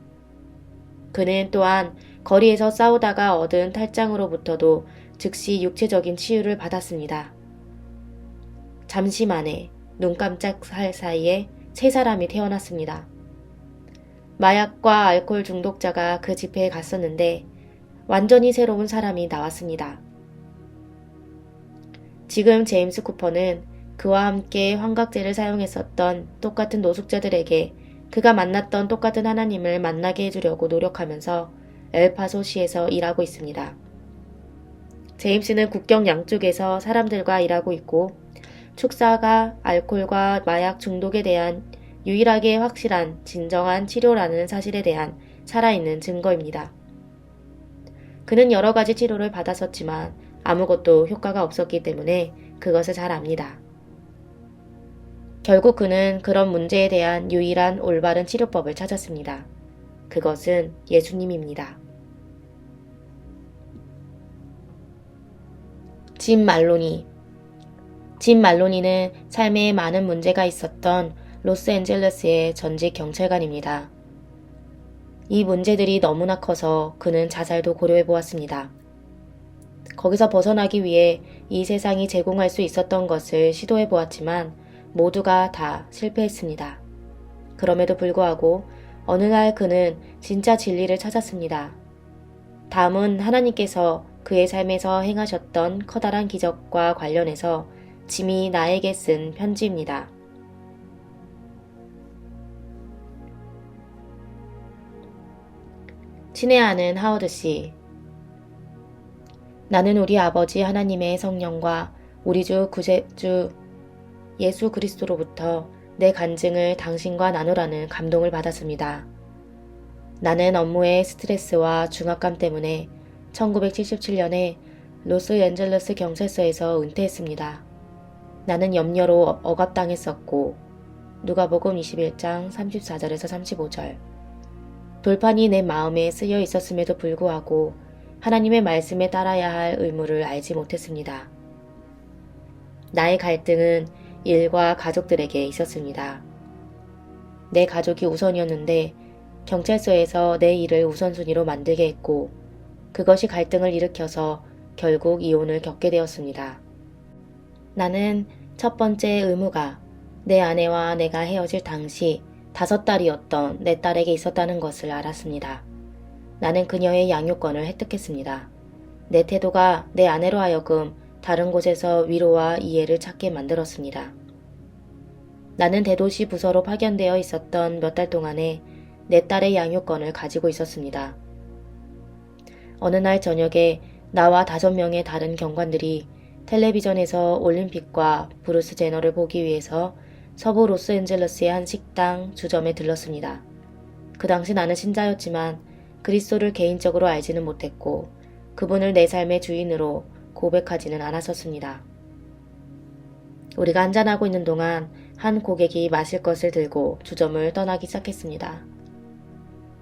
그는 또한 거리에서 싸우다가 얻은 탈장으로부터도 즉시 육체적인 치유를 받았습니다. 잠시 만에 눈 깜짝할 사이에 세 사람이 태어났습니다. 마약과 알코올 중독자가 그 집회에 갔었는데 완전히 새로운 사람이 나왔습니다. 지금 제임스 쿠퍼는 그와 함께 환각제를 사용했었던 똑같은 노숙자들에게 그가 만났던 똑같은 하나님을 만나게 해주려고 노력하면서 엘파소시에서 일하고 있습니다. 제임스는 국경 양쪽에서 사람들과 일하고 있고 축사가 알코올과 마약 중독에 대한 유일하게 확실한 진정한 치료라는 사실에 대한 살아있는 증거입니다. 그는 여러 가지 치료를 받았었지만 아무것도 효과가 없었기 때문에 그것을 잘 압니다. 결국 그는 그런 문제에 대한 유일한 올바른 치료법을 찾았습니다. 그것은 예수님입니다. 짐 말로니. 짐 말로니는 삶에 많은 문제가 있었던 로스앤젤레스의 전직 경찰관입니다. 이 문제들이 너무나 커서 그는 자살도 고려해 보았습니다. 거기서 벗어나기 위해 이 세상이 제공할 수 있었던 것을 시도해 보았지만 모두가 다 실패했습니다. 그럼에도 불구하고 어느 날 그는 진짜 진리를 찾았습니다. 다음은 하나님께서 그의 삶에서 행하셨던 커다란 기적과 관련해서 짐이 나에게 쓴 편지입니다. 친애하는 하워드 씨. 나는 우리 아버지 하나님의 성령과 우리 주 구세주 예수 그리스도로부터 내 간증을 당신과 나누라는 감동을 받았습니다. 나는 업무의 스트레스와 중압감 때문에 1977년에 로스앤젤레스 경찰서에서 은퇴했습니다. 나는 염려로 억압당했었고 누가복음 21장 34절에서 35절 돌판이 내 마음에 쓰여 있었음에도 불구하고 하나님의 말씀에 따라야 할 의무를 알지 못했습니다. 나의 갈등은 일과 가족들에게 있었습니다. 내 가족이 우선이었는데 경찰서에서 내 일을 우선순위로 만들게 했고 그것이 갈등을 일으켜서 결국 이혼을 겪게 되었습니다. 나는 첫 번째 의무가 내 아내와 내가 헤어질 당시 5달이었던 내 딸에게 있었다는 것을 알았습니다. 나는 그녀의 양육권을 획득했습니다. 내 태도가 내 아내로 하여금 다른 곳에서 위로와 이해를 찾게 만들었습니다. 나는 대도시 부서로 파견되어 있었던 몇 달 동안에 내 딸의 양육권을 가지고 있었습니다. 어느 날 저녁에 나와 5명의 다른 경관들이 텔레비전에서 올림픽과 브루스 제너를 보기 위해서 서부 로스앤젤레스의 한 식당 주점에 들렀습니다. 그 당시 나는 신자였지만 그리스도를 개인적으로 알지는 못했고 그분을 내 삶의 주인으로 고백하지는 않았었습니다. 우리가 한잔하고 있는 동안 한 고객이 마실 것을 들고 주점을 떠나기 시작했습니다.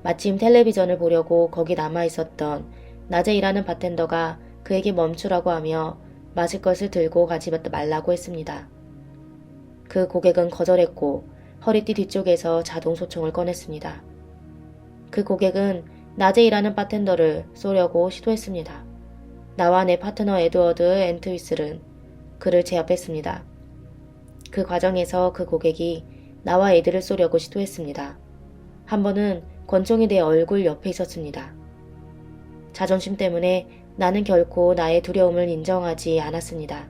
마침 텔레비전을 보려고 거기 남아있었던 낮에 일하는 바텐더가 그에게 멈추라고 하며 마실 것을 들고 가지 말라고 했습니다. 그 고객은 거절했고 허리띠 뒤쪽에서 자동 소총을 꺼냈습니다. 그 고객은 낮에 일하는 바텐더를 쏘려고 시도했습니다. 나와 내 파트너 에드워드 앤트위슬은 그를 제압했습니다. 그 과정에서 그 고객이 나와 애들을 쏘려고 시도했습니다. 한 번은 권총이 내 얼굴 옆에 있었습니다. 자존심 때문에 나는 결코 나의 두려움을 인정하지 않았습니다.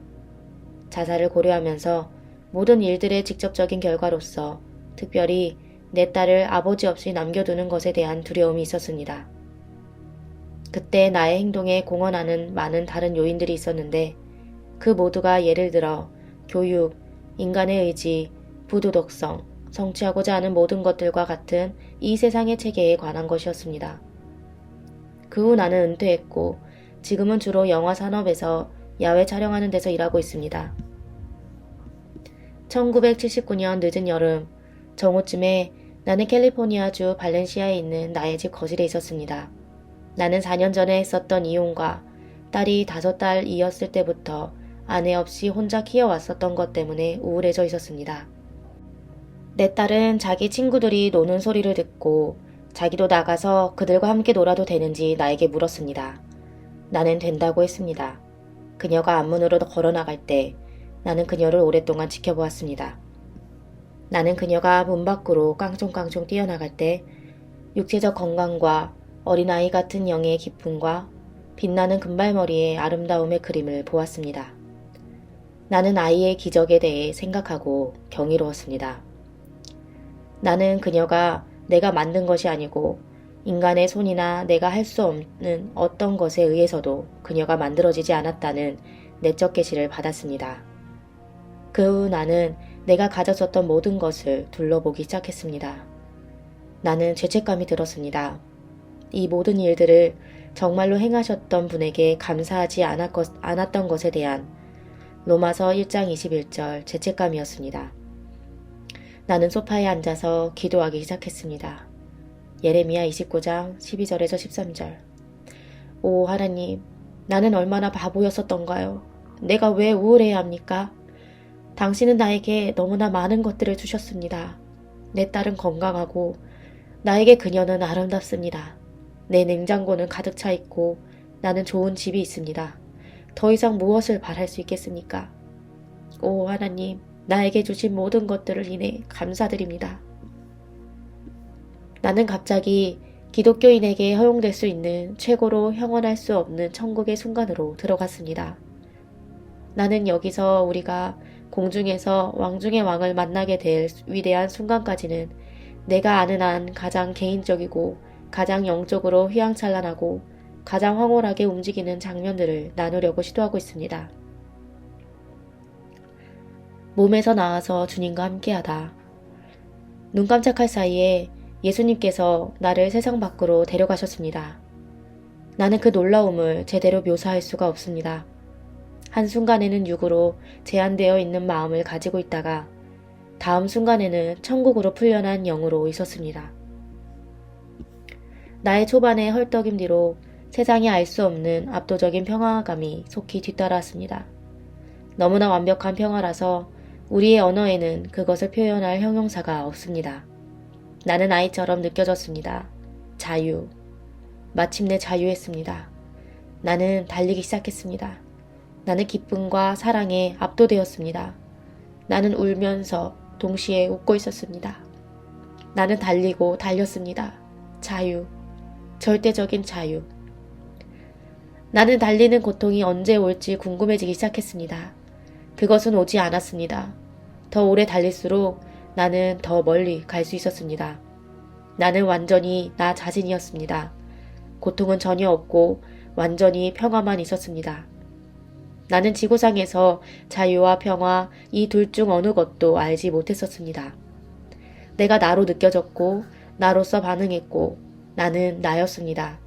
자살을 고려하면서 모든 일들의 직접적인 결과로서 특별히 내 딸을 아버지 없이 남겨두는 것에 대한 두려움이 있었습니다. 그때 나의 행동에 공헌하는 많은 다른 요인들이 있었는데 그 모두가 예를 들어 교육, 인간의 의지, 부도덕성, 성취하고자 하는 모든 것들과 같은 이 세상의 체계에 관한 것이었습니다. 그 후 나는 은퇴했고 지금은 주로 영화 산업에서 야외 촬영하는 데서 일하고 있습니다. 1979년 늦은 여름 정오쯤에 나는 캘리포니아주 발렌시아에 있는 나의 집 거실에 있었습니다. 나는 4년 전에 했었던 이혼과 딸이 5달이었을 때부터 아내 없이 혼자 키워왔었던 것 때문에 우울해져 있었습니다. 내 딸은 자기 친구들이 노는 소리를 듣고 자기도 나가서 그들과 함께 놀아도 되는지 나에게 물었습니다. 나는 된다고 했습니다. 그녀가 앞문으로 걸어나갈 때 나는 그녀를 오랫동안 지켜보았습니다. 나는 그녀가 문 밖으로 깡총깡총 뛰어나갈 때 육체적 건강과 어린아이 같은 영의 기쁨과 빛나는 금발머리의 아름다움의 그림을 보았습니다. 나는 아이의 기적에 대해 생각하고 경이로웠습니다. 나는 그녀가 내가 만든 것이 아니고 인간의 손이나 내가 할 수 없는 어떤 것에 의해서도 그녀가 만들어지지 않았다는 내적 계시를 받았습니다. 그 후 나는 내가 가졌었던 모든 것을 둘러보기 시작했습니다. 나는 죄책감이 들었습니다. 이 모든 일들을 정말로 행하셨던 분에게 감사하지 않았던 것에 대한 로마서 1장 21절 죄책감이었습니다. 나는 소파에 앉아서 기도하기 시작했습니다. 예레미야 29장 12절에서 13절. 오 하나님, 나는 얼마나 바보였었던가요? 내가 왜 우울해야 합니까? 당신은 나에게 너무나 많은 것들을 주셨습니다. 내 딸은 건강하고 나에게 그녀는 아름답습니다. 내 냉장고는 가득 차 있고 나는 좋은 집이 있습니다. 더 이상 무엇을 바랄 수 있겠습니까? 오 하나님, 나에게 주신 모든 것들을 인해 감사드립니다. 나는 갑자기 기독교인에게 허용될 수 있는 최고로 형언할 수 없는 천국의 순간으로 들어갔습니다. 나는 여기서 우리가 공중에서 왕 중의 왕을 만나게 될 위대한 순간까지는 내가 아는 한 가장 개인적이고 가장 영적으로 휘황찬란하고 가장 황홀하게 움직이는 장면들을 나누려고 시도하고 있습니다. 몸에서 나와서 주님과 함께하다. 눈 깜짝할 사이에 예수님께서 나를 세상 밖으로 데려가셨습니다. 나는 그 놀라움을 제대로 묘사할 수가 없습니다. 한순간에는 육으로 제한되어 있는 마음을 가지고 있다가 다음 순간에는 천국으로 풀려난 영으로 있었습니다. 나의 초반의 헐떡임 뒤로 세상이 알 수 없는 압도적인 평화감이 속히 뒤따라왔습니다. 너무나 완벽한 평화라서 우리의 언어에는 그것을 표현할 형용사가 없습니다. 나는 아이처럼 느껴졌습니다. 자유. 마침내 자유했습니다. 나는 달리기 시작했습니다. 나는 기쁨과 사랑에 압도되었습니다. 나는 울면서 동시에 웃고 있었습니다. 나는 달리고 달렸습니다. 자유. 절대적인 자유. 나는 달리는 고통이 언제 올지 궁금해지기 시작했습니다. 그것은 오지 않았습니다. 더 오래 달릴수록 나는 더 멀리 갈 수 있었습니다. 나는 완전히 나 자신이었습니다. 고통은 전혀 없고 완전히 평화만 있었습니다. 나는 지구상에서 자유와 평화 이 둘 중 어느 것도 알지 못했었습니다. 내가 나로 느껴졌고 나로서 반응했고 나는 나였습니다.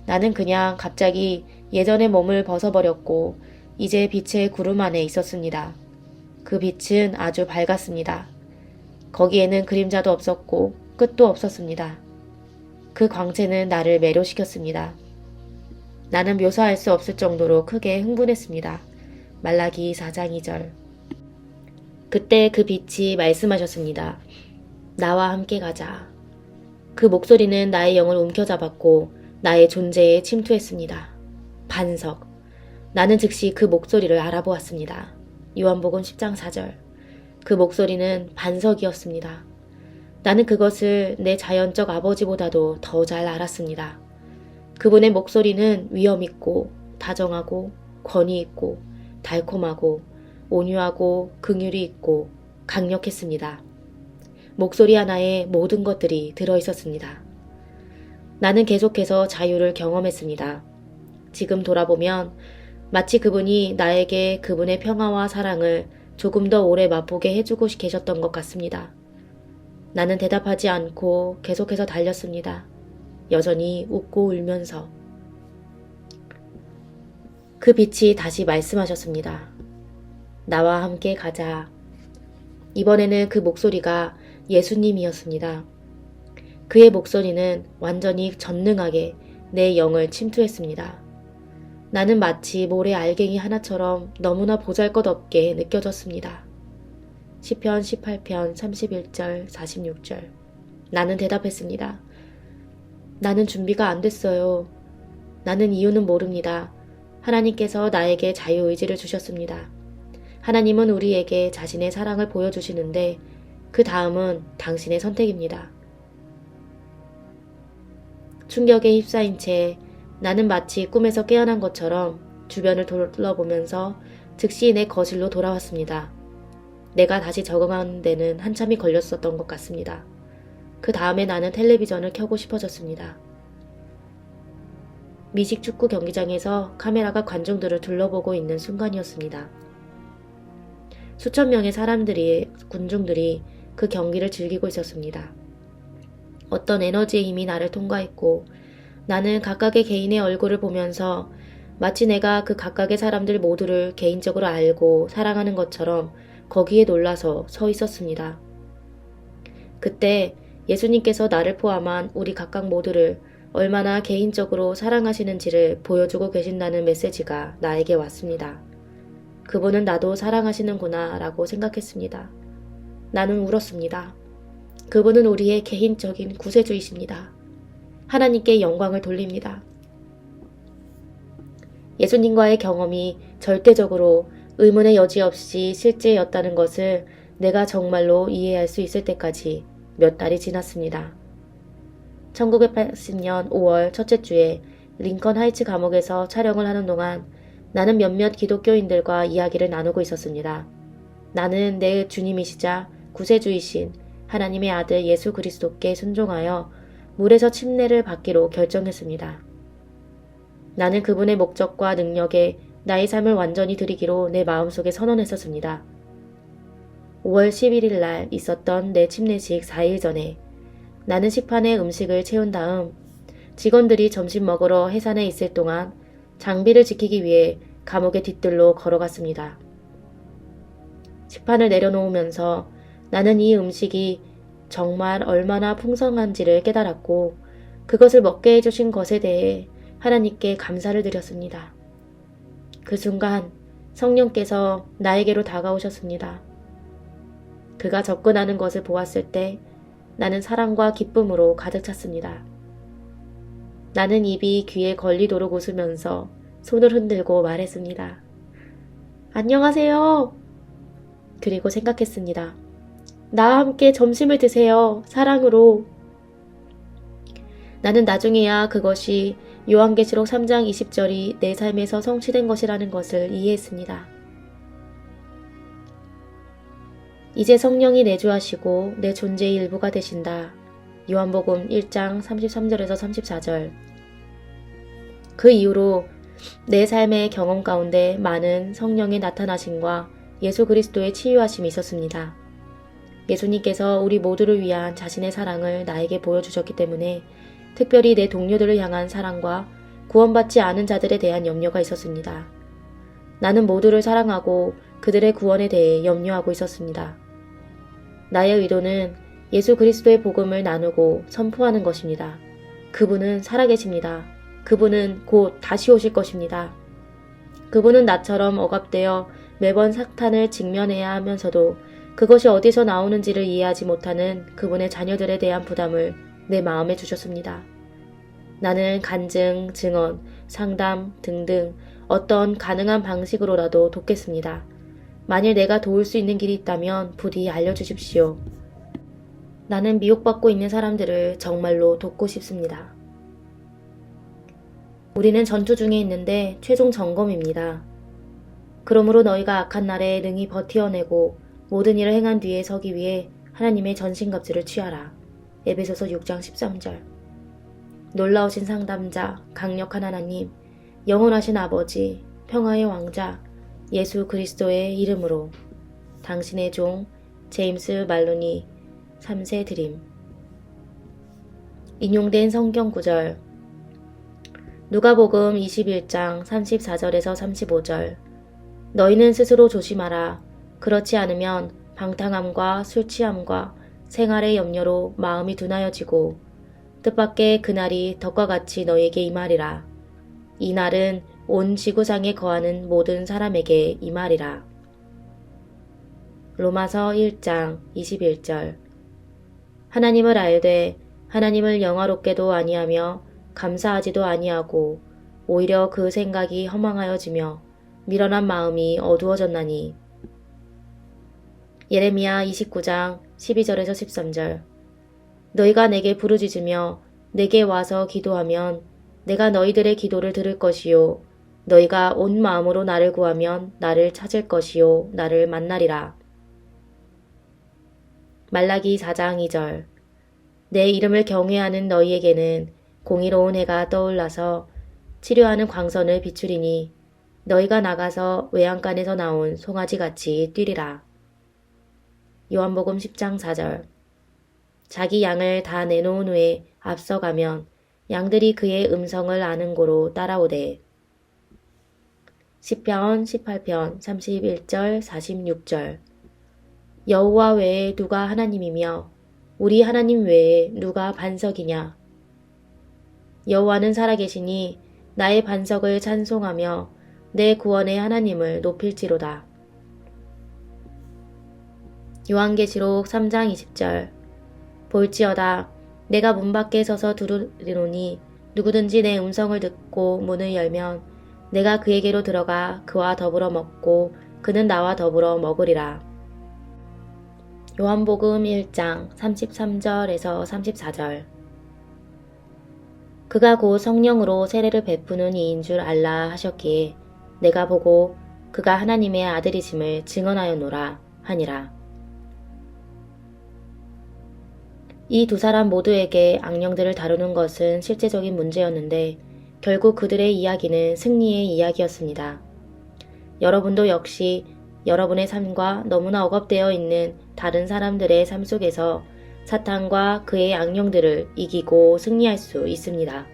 나는 그냥 갑자기 예전의 몸을 벗어버렸고 이제 빛의 구름 안에 있었습니다. 그 빛은 아주 밝았습니다. 거기에는 그림자도 없었고 끝도 없었습니다. 그 광채는 나를 매료시켰습니다. 나는 묘사할 수 없을 정도로 크게 흥분했습니다. 말라기 4장 2절. 그때 그 빛이 말씀하셨습니다. 나와 함께 가자. 그 목소리는 나의 영을 움켜잡았고 나의 존재에 침투했습니다. 반석. 나는 즉시 그 목소리를 알아보았습니다. 요한복음 10장 4절. 그 목소리는 반석이었습니다. 나는 그것을 내 자연적 아버지보다도 더 잘 알았습니다. 그분의 목소리는 위엄있고 다정하고 권위있고 달콤하고 온유하고 긍휼이 있고 강력했습니다. 목소리 하나에 모든 것들이 들어있었습니다. 나는 계속해서 자유를 경험했습니다. 지금 돌아보면 마치 그분이 나에게 그분의 평화와 사랑을 조금 더 오래 맛보게 해주고 계셨던 것 같습니다. 나는 대답하지 않고 계속해서 달렸습니다. 여전히 웃고 울면서. 그 빛이 다시 말씀하셨습니다. 나와 함께 가자. 이번에는 그 목소리가 예수님이었습니다. 그의 목소리는 완전히 전능하게 내 영을 침투했습니다. 나는 마치 모래 알갱이 하나처럼 너무나 보잘것없게 느껴졌습니다. 시편 18편 31절 46절. 나는 대답했습니다. 나는 준비가 안 됐어요. 나는 이유는 모릅니다. 하나님께서 나에게 자유의지를 주셨습니다. 하나님은 우리에게 자신의 사랑을 보여주시는데 그 다음은 당신의 선택입니다. 충격에 휩싸인 채 나는 마치 꿈에서 깨어난 것처럼 주변을 둘러보면서 즉시 내 거실로 돌아왔습니다. 내가 다시 적응하는 데는 한참이 걸렸었던 것 같습니다. 그 다음에 나는 텔레비전을 켜고 싶어졌습니다. 미식 축구 경기장에서 카메라가 관중들을 둘러보고 있는 순간이었습니다. 수천 명의 군중들이 그 경기를 즐기고 있었습니다. 어떤 에너지의 힘이 나를 통과했고 나는 각각의 개인의 얼굴을 보면서 마치 내가 그 각각의 사람들 모두를 개인적으로 알고 사랑하는 것처럼 거기에 놀라서 서 있었습니다. 그때 예수님께서 나를 포함한 우리 각각 모두를 얼마나 개인적으로 사랑하시는지를 보여주고 계신다는 메시지가 나에게 왔습니다. 그분은 나도 사랑하시는구나 라고 생각했습니다. 나는 울었습니다. 그분은 우리의 개인적인 구세주이십니다. 하나님께 영광을 돌립니다. 예수님과의 경험이 절대적으로 의문의 여지 없이 실제였다는 것을 내가 정말로 이해할 수 있을 때까지 몇 달이 지났습니다. 1980년 5월 첫째 주에 링컨 하이츠 감옥에서 촬영을 하는 동안 나는 몇몇 기독교인들과 이야기를 나누고 있었습니다. 나는 내 주님이시자 구세주이신 하나님의 아들 예수 그리스도께 순종하여 물에서 침례를 받기로 결정했습니다. 나는 그분의 목적과 능력에 나의 삶을 완전히 드리기로 내 마음속에 선언했었습니다. 5월 11일 날 있었던 내 침례식 4일 전에 나는 식판에 음식을 채운 다음 직원들이 점심 먹으러 해산에 있을 동안 장비를 지키기 위해 감옥의 뒤뜰로 걸어갔습니다. 식판을 내려놓으면서 나는 이 음식이 정말 얼마나 풍성한지를 깨달았고 그것을 먹게 해주신 것에 대해 하나님께 감사를 드렸습니다. 그 순간 성령께서 나에게로 다가오셨습니다. 그가 접근하는 것을 보았을 때 나는 사랑과 기쁨으로 가득 찼습니다. 나는 입이 귀에 걸리도록 웃으면서 손을 흔들고 말했습니다. 안녕하세요. 그리고 생각했습니다. 나와 함께 점심을 드세요. 사랑으로. 나는 나중에야 그것이 요한계시록 3장 20절이 내 삶에서 성취된 것이라는 것을 이해했습니다. 이제 성령이 내주하시고 내 존재의 일부가 되신다. 요한복음 1장 33절에서 34절. 그 이후로 내 삶의 경험 가운데 많은 성령의 나타나심과 예수 그리스도의 치유하심이 있었습니다. 예수님께서 우리 모두를 위한 자신의 사랑을 나에게 보여주셨기 때문에 특별히 내 동료들을 향한 사랑과 구원받지 않은 자들에 대한 염려가 있었습니다. 나는 모두를 사랑하고 그들의 구원에 대해 염려하고 있었습니다. 나의 의도는 예수 그리스도의 복음을 나누고 선포하는 것입니다. 그분은 살아계십니다. 그분은 곧 다시 오실 것입니다. 그분은 나처럼 억압되어 매번 사탄을 직면해야 하면서도 그것이 어디서 나오는지를 이해하지 못하는 그분의 자녀들에 대한 부담을 내 마음에 주셨습니다. 나는 간증, 증언, 상담 등등 어떤 가능한 방식으로라도 돕겠습니다. 만일 내가 도울 수 있는 길이 있다면 부디 알려주십시오. 나는 미혹받고 있는 사람들을 정말로 돕고 싶습니다. 우리는 전투 중에 있는데 최종 점검입니다. 그러므로 너희가 악한 날에 능히 버티어내고 모든 일을 행한 뒤에 서기 위해 하나님의 전신갑주를 취하라. 에베소서 6장 13절. 놀라우신 상담자, 강력한 하나님, 영원하신 아버지, 평화의 왕자, 예수 그리스도의 이름으로 당신의 종 제임스 말로니 3세 드림. 인용된 성경 구절 누가복음 21장 34절에서 35절. 너희는 스스로 조심하라. 그렇지 않으면 방탕함과 술취함과 생활의 염려로 마음이 둔하여지고 뜻밖의 그날이 덕과 같이 너희에게 임하리라. 이 날은 온 지구상에 거하는 모든 사람에게 임하리라. 로마서 1장 21절. 하나님을 알되 하나님을 영화롭게도 아니하며 감사하지도 아니하고 오히려 그 생각이 허망하여지며 미련한 마음이 어두워졌나니. 예레미야 29장 12절에서 13절. 너희가 내게 부르짖으며 내게 와서 기도하면 내가 너희들의 기도를 들을 것이요 너희가 온 마음으로 나를 구하면 나를 찾을 것이요 나를 만나리라. 말라기 4장 2절. 내 이름을 경외하는 너희에게는 공의로운 해가 떠올라서 치료하는 광선을 비추리니 너희가 나가서 외양간에서 나온 송아지같이 뛰리라. 요한복음 10장 4절. 자기 양을 다 내놓은 후에 앞서가면 양들이 그의 음성을 아는 고로 따라오되. 시편 18편 31절 46절. 여호와 외에 누가 하나님이며 우리 하나님 외에 누가 반석이냐. 여호와는 살아계시니 나의 반석을 찬송하며 내 구원의 하나님을 높일지로다. 요한계시록 3장 20절. 볼지어다 내가 문 밖에 서서 두드리노니 누구든지 내 음성을 듣고 문을 열면 내가 그에게로 들어가 그와 더불어 먹고 그는 나와 더불어 먹으리라. 요한복음 1장 33절에서 34절. 그가 곧 성령으로 세례를 베푸는 이인 줄 알라 하셨기에 내가 보고 그가 하나님의 아들이심을 증언하였노라 하니라. 이 두 사람 모두에게 악령들을 다루는 것은 실제적인 문제였는데 결국 그들의 이야기는 승리의 이야기였습니다. 여러분도 역시 여러분의 삶과 너무나 억압되어 있는 다른 사람들의 삶 속에서 사탄과 그의 악령들을 이기고 승리할 수 있습니다.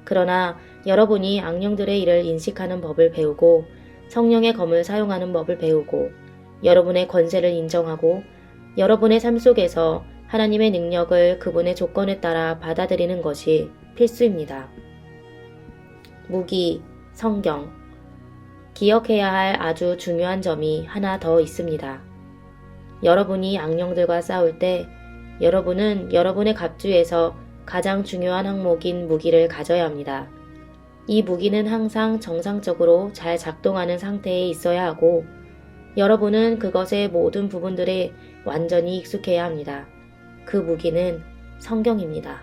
그러나 여러분이 악령들의 일을 인식하는 법을 배우고 성령의 검을 사용하는 법을 배우고 여러분의 권세를 인정하고 여러분의 삶 속에서 하나님의 능력을 그분의 조건에 따라 받아들이는 것이 필수입니다. 무기, 성경. 기억해야 할 아주 중요한 점이 하나 더 있습니다. 여러분이 악령들과 싸울 때 여러분은 여러분의 갑주에서 가장 중요한 항목인 무기를 가져야 합니다. 이 무기는 항상 정상적으로 잘 작동하는 상태에 있어야 하고 여러분은 그것의 모든 부분들에 완전히 익숙해야 합니다. 그 무기는 성경입니다.